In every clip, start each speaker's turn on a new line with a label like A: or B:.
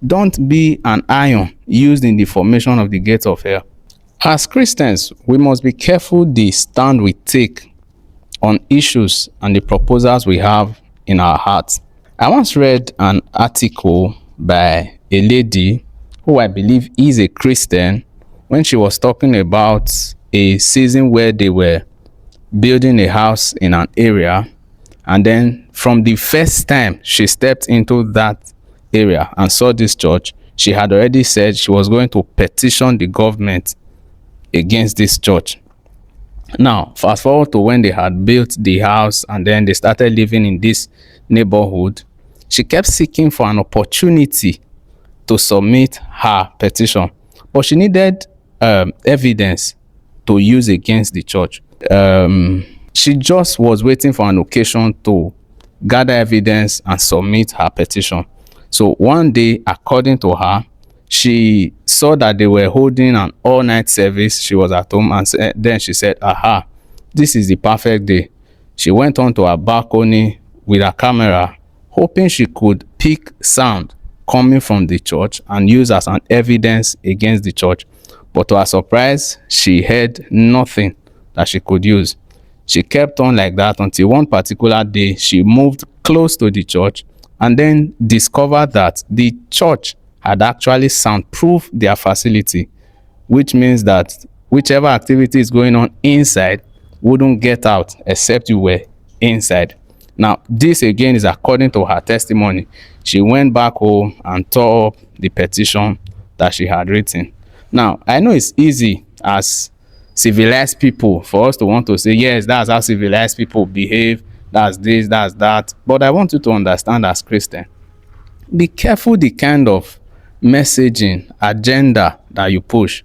A: Don't be an iron used in the formation of the gates of hell. As Christians, we must be careful the stand we take on issues and the proposals we have in our hearts. I once read an article by a lady who I believe is a Christian when she was talking about a season where they were building a house in an area, and then from the first time she stepped into that area and saw this church, she had already said she was going to petition the government against this church. Now, fast forward to when they had built the house and then they started living in this neighborhood, she kept seeking for an opportunity to submit her petition, but she needed evidence to use against the church. She just was waiting for an occasion to gather evidence and submit her petition. So one day, according to her, she saw that they were holding an all-night service. She was at home, and then she said, aha, this is the perfect day. She went on to her balcony with her camera, hoping she could pick sound coming from the church and use as an evidence against the church. But to her surprise, she heard nothing that she could use. She kept on like that until one particular day she moved close to the church and then discovered that the church had actually soundproofed their facility, which means that whichever activity is going on inside wouldn't get out except you were inside. Now, this again is according to her testimony. She went back home and tore up the petition that she had written. Now, I know it's easy as civilized people for us to want to say, yes, that's how civilized people behave, that's this, that's that. But I want you to understand, as Christian, be careful the kind of messaging, agenda that you push.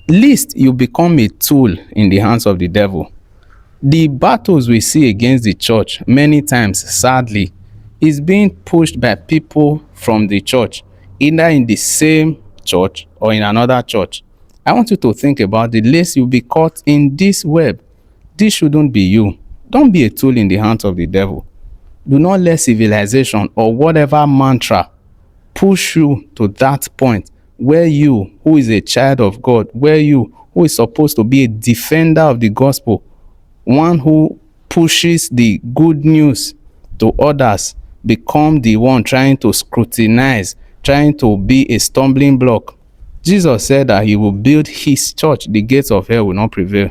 A: Lest you become a tool in the hands of the devil. The battles we see against the church many times, sadly, is being pushed by people from the church, either in the same church or in another church. I want you to think about the lest you be caught in this web. This shouldn't be you. Don't be a tool in the hands of the devil. Do not let civilization or whatever mantra push you to that point where you, who is a child of God, where you, who is supposed to be a defender of the gospel, one who pushes the good news to others, become the one trying to scrutinize, trying to be a stumbling block. Jesus said that he will build his church, the gates of hell will not prevail.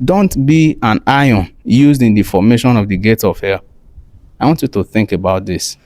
A: Don't be an iron used in the formation of the gates of hell. I want you to think about this.